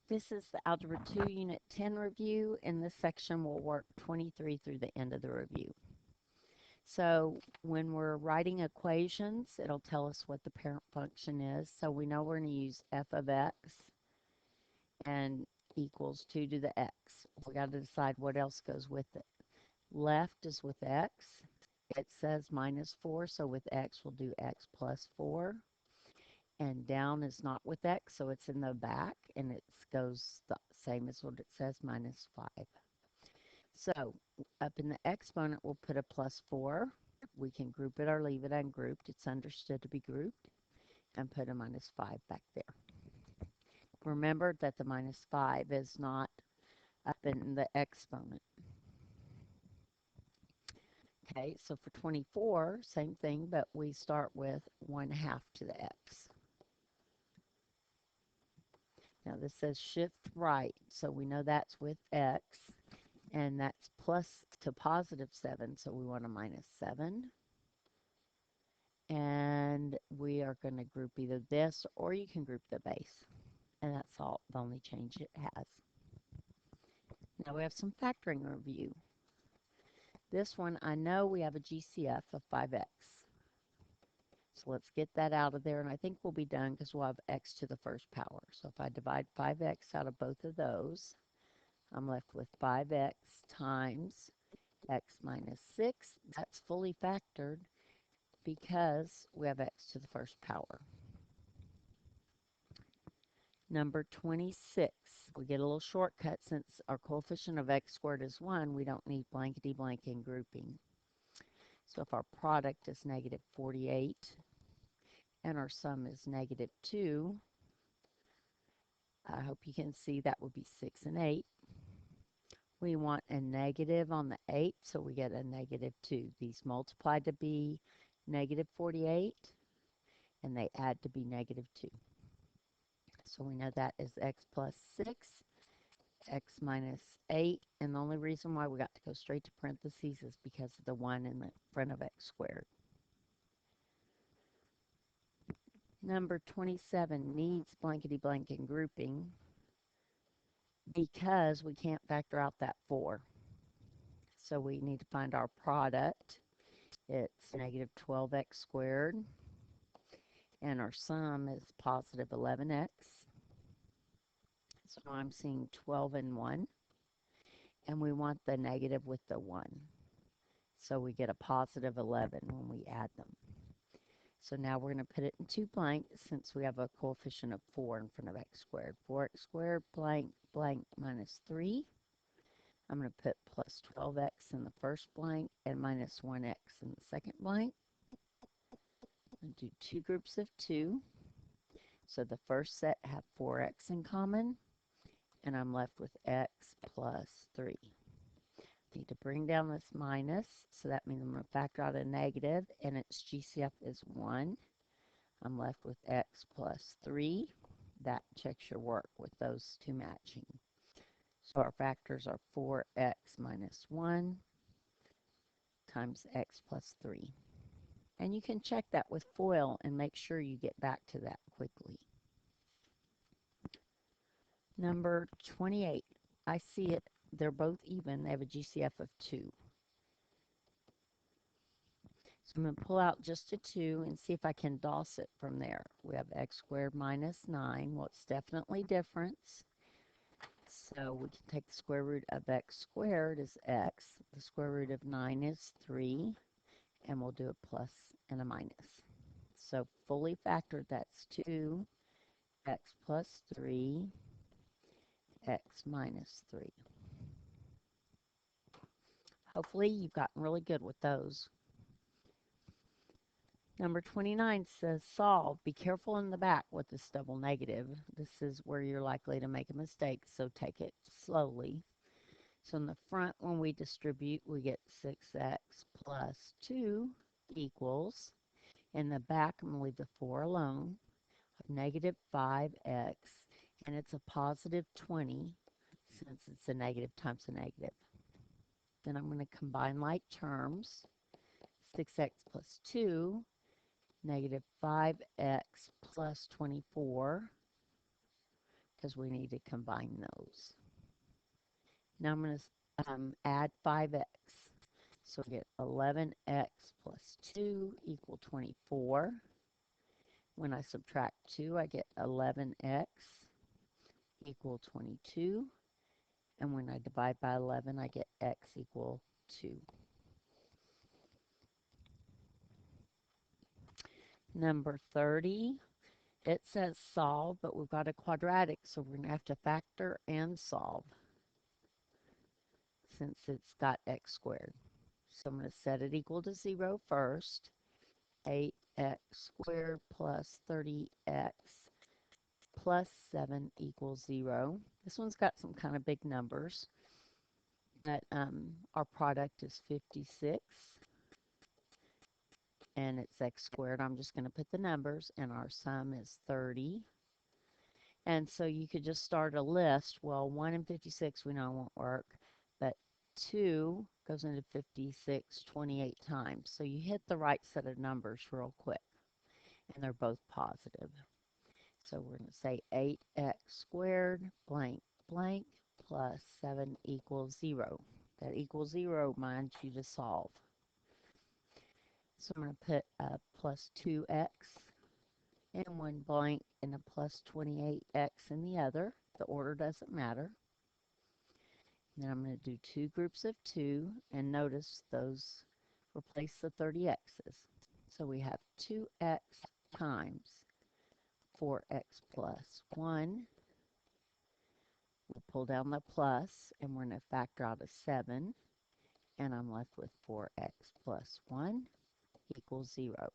This is the Algebra 2 Unit 10 review. In this section, we'll work 23 through the end of the review. So when we're writing equations, it'll tell us what the parent function is. So we know we're going to use f of x and equals 2 to the x. We got to decide what else goes with it. Left is with x. It says minus 4, so with x, we'll do x plus 4. And down is not with x, so it's in the back, and it goes the same as what it says, minus 5. So up in the exponent, we'll put a plus 4. We can group it or leave it ungrouped. It's understood to be grouped. And put a minus 5 back there. Remember that the minus 5 is not up in the exponent. Okay, so for 24, same thing, but we start with 1/2 to the x. Now this says shift right, so we know that's with x, and that's plus to positive 7, so we want a minus 7. And we are going to group either this or you can group the base. And that's all, the only change it has. Now we have some factoring review. This one, I know we have a GCF of 5x. So let's get that out of there, and I think we'll be done because we'll have x to the first power. So if I divide 5x out of both of those, I'm left with 5x times x minus 6. That's fully factored because we have x to the first power. Number 26, we get a little shortcut since our coefficient of x squared is 1, we don't need blankety blank in grouping. So if our product is negative 48 and our sum is negative 2, I hope you can see that would be 6 and 8. We want a negative on the 8, so we get a negative 2. These multiply to be negative 48, and they add to be negative 2. So we know that is x plus 6, x minus 8, and the only reason why we got to go straight to parentheses is because of the 1 in the front of x squared. Number 27 needs blankety blank in grouping because we can't factor out that 4. So we need to find our product. It's negative 12x squared, and our sum is positive 11x. So I'm seeing 12 and 1, and we want the negative with the 1. So we get a positive 11 when we add them. So now we're going to put it in two blanks since we have a coefficient of 4 in front of x squared. 4x squared blank blank minus 3. I'm going to put plus 12x in the first blank and minus 1x in the second blank. I'm going to do two groups of 2. So the first set have 4x in common, and I'm left with x plus 3. Need to bring down this minus, so that means I'm going to factor out a negative, and its GCF is 1. I'm left with x plus 3. That checks your work with those two matching. So our factors are 4x minus 1 times x plus 3. And you can check that with FOIL and make sure you get back to that quickly. Number 28. I see it. They're both even. They have a GCF of 2. So I'm going to pull out just a 2 and see if I can DOS it from there. We have x squared minus 9. Well, it's definitely difference. So we can take the square root of x squared as x. The square root of 9 is 3. And we'll do a plus and a minus. So fully factored, that's 2, x plus 3, x minus 3. Hopefully you've gotten really good with those. Number 29 says solve. Be careful in the back with this double negative. This is where you're likely to make a mistake, so take it slowly. So in the front, when we distribute, we get 6x plus 2 equals. In the back, I'm going to leave the 4 alone. Negative 5x, and it's a positive 20 since it's a negative times a negative. Then I'm going to combine like terms. 6x plus 2, negative 5x plus 24, because we need to combine those. Now I'm going to add 5x. So we get 11x plus 2 equal 24. When I subtract 2, I get 11x equal 22. And when I divide by 11, I get x equal 2. Number 30, it says solve, but we've got a quadratic, so we're going to have to factor and solve since it's got x squared. So I'm going to set it equal to 0 first. 8x squared plus 30x plus 7 equals 0. This one's got some kind of big numbers, but our product is 56, and it's x squared. I'm just going to put the numbers, and our sum is 30. And so you could just start a list. Well, 1 and 56 we know won't work, but 2 goes into 56 28 times. So you hit the right set of numbers real quick, and they're both positive. So we're going to say 8x squared blank blank plus 7 equals 0. That equals 0 reminds you to solve. So I'm going to put a plus 2x in one blank and a plus 28x in the other. The order doesn't matter. Then I'm going to do two groups of 2, and notice those replace the 30x's. So we have 2x times 4x plus 1. We'll pull down the plus, and we're going to factor out a 7, and I'm left with 4x plus 1 equals 0.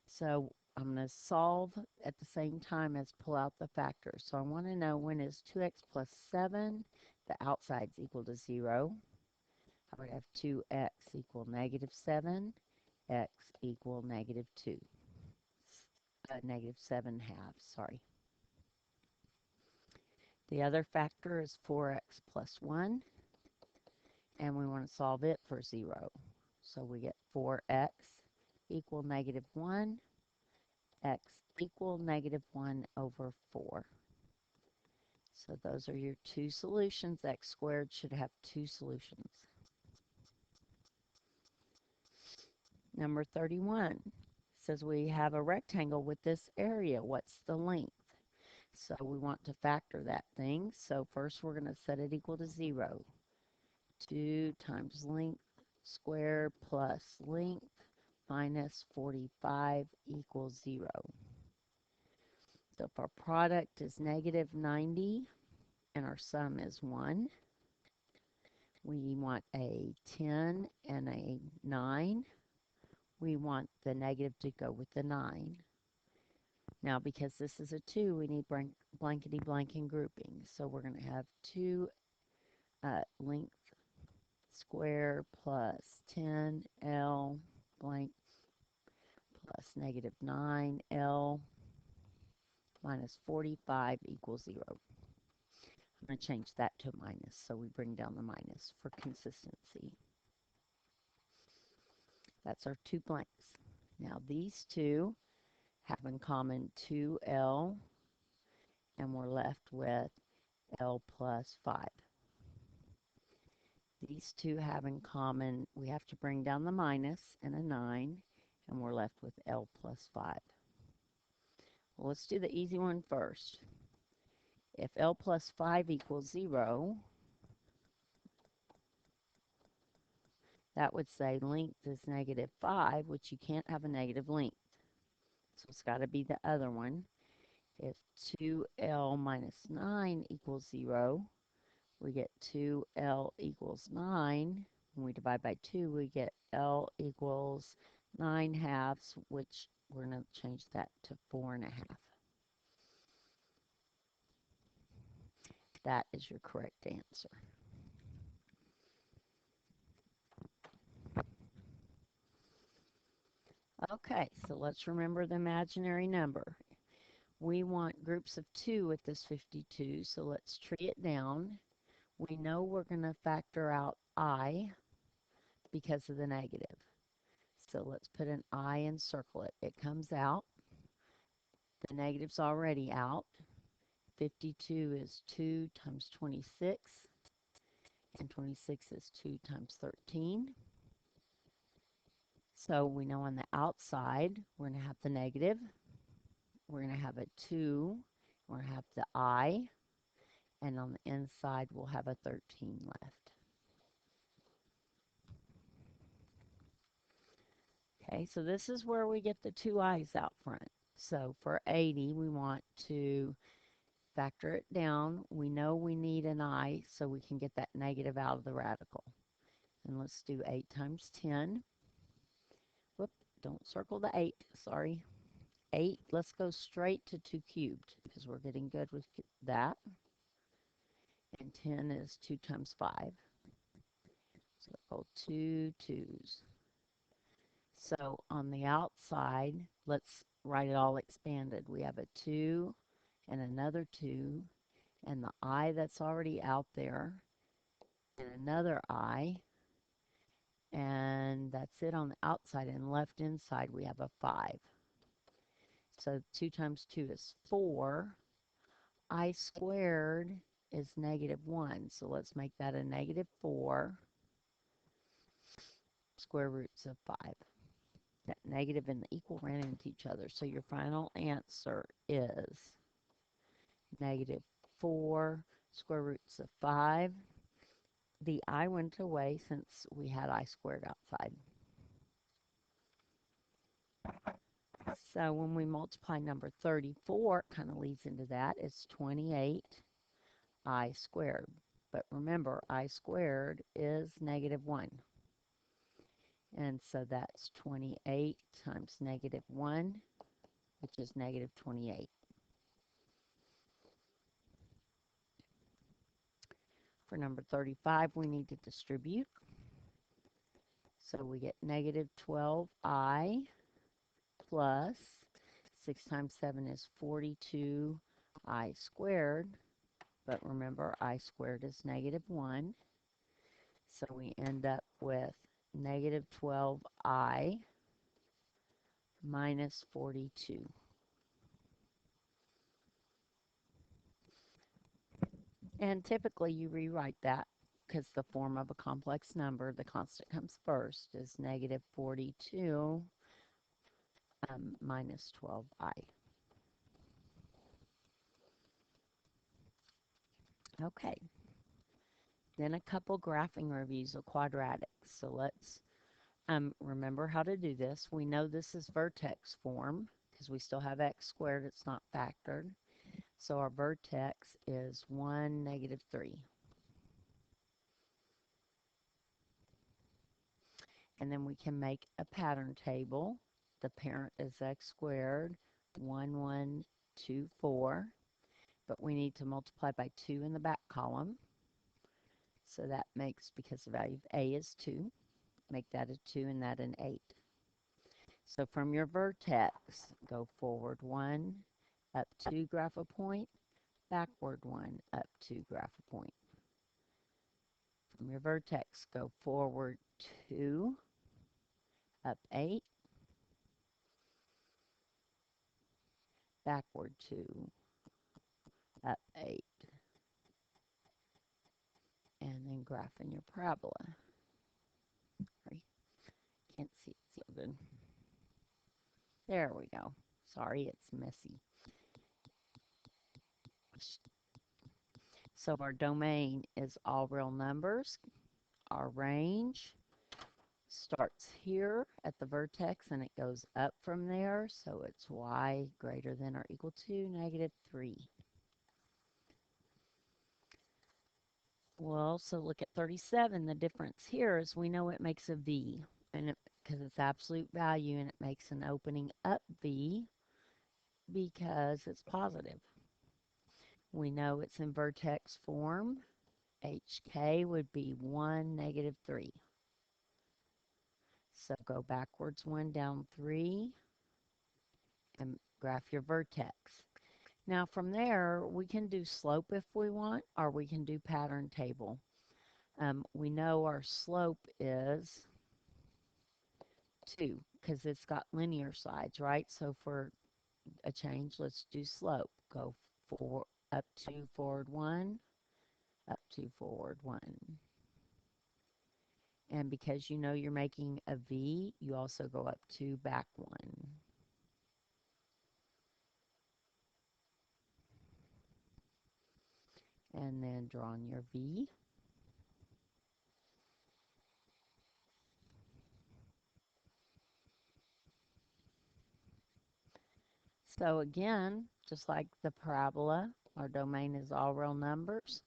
So I'm going to solve at the same time as pull out the factors. So I want to know, when is 2x plus 7, the outside's equal to 0. I would have 2x equal negative 7, x equal negative 2. Negative 7 halves, sorry. The other factor is 4x plus 1, and we want to solve it for 0. So we get 4x equal negative 1, x equal negative 1 over 4. So those are your two solutions. X squared should have two solutions. Number 31 says we have a rectangle with this area. What's the length? So we want to factor that thing. So first we're going to set it equal to 0. 2 times length squared plus length minus 45 equals 0. So if our product is negative 90 and our sum is 1, we want a 10 and a 9. We want the negative to go with the 9. Now, because this is a 2, we need blankety blanking grouping. So we're going to have 2 length square plus 10L blank plus negative 9L minus 45 equals 0. I'm going to change that to a minus, so we bring down the minus for consistency. That's our two blanks. Now these two have in common 2L, and we're left with L plus 5. These two have in common, we have to bring down the minus and a 9, and we're left with L plus 5. Well, let's do the easy one first. If L plus 5 equals 0, that would say length is negative 5, which you can't have a negative length. So it's got to be the other one. If 2L minus 9 equals 0, we get 2L equals 9. When we divide by 2, we get L equals 9 halves, which we're going to change that to 4 1/2. That is your correct answer. Okay, so let's remember the imaginary number. We want groups of 2 with this 52, so let's tree it down. We know we're going to factor out I because of the negative. So let's put an I and circle it. It comes out. The negative's already out. 52 is 2 times 26, and 26 is 2 times 13. So we know on the outside, we're going to have the negative. We're going to have a 2. We're going to have the I. And on the inside, we'll have a 13 left. Okay, so this is where we get the two i's out front. So for 80, we want to factor it down. We know we need an I, so we can get that negative out of the radical. And let's do 8 times 10. Whoop, don't circle the 8, sorry. 8, let's go straight to 2 cubed, because we're getting good with that. And 10 is 2 times 5. So go 2 2's. So on the outside, let's write it all expanded. We have a 2 and another 2, and the I that's already out there, and another I, and that's it on the outside. And left inside, we have a 5. So 2 times 2 is 4. I squared is -1, so let's make that a -4 square roots of 5. That negative and the equal ran into each other, so your final answer is -4 square roots of 5. The I went away since we had I squared outside. So when we multiply number 34, it kind of leads into that. It's 28 I squared. But remember, I squared is -1. And so that's 28 times -1, which is -28. For number 35, we need to distribute. So we get -12I plus 6 times 7 is 42I squared. But remember, I squared is -1. So we end up with -12I minus 42. And typically you rewrite that because the form of a complex number, the constant comes first, is -42 minus 12I. Okay. Then a couple graphing reviews of quadratics. So let's remember how to do this. We know this is vertex form because we still have x squared. It's not factored. So our vertex is 1, -3. And then we can make a pattern table. The parent is x squared, 1, 1, 2, 4. But we need to multiply by 2 in the back column. So that makes, because the value of a is 2, make that a 2 and that an 8. So from your vertex, go forward 1, up 2, graph a point, backward 1, up 2, graph a point. From your vertex, go forward 2, up 8, backward 2, up 8, and then graph in your parabola. Sorry, can't see it so good. There we go. Sorry, it's messy. So our domain is all real numbers. Our range starts here at the vertex and it goes up from there. So it's y greater than or equal to -3. We'll also look at 37. The difference here is we know it makes a V, and because it's absolute value, and it makes an opening up V because it's positive. We know it's in vertex form. HK would be 1, -3. So go backwards 1, down 3, and graph your vertex. Now from there, we can do slope if we want, or we can do pattern table. We know our slope is 2 because it's got linear sides, right? So for a change, let's do slope. Go up 2, forward 1, up 2, forward 1. And because you know you're making a V, you also go up 2, back 1. And then draw on your V. So again, just like the parabola, our domain is all real numbers.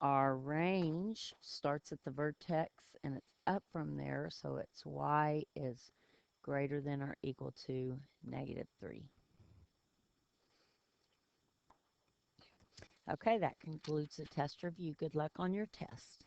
Our range starts at the vertex and it's up from there, so its y is greater than or equal to -3. Okay, that concludes the test review. Good luck on your test.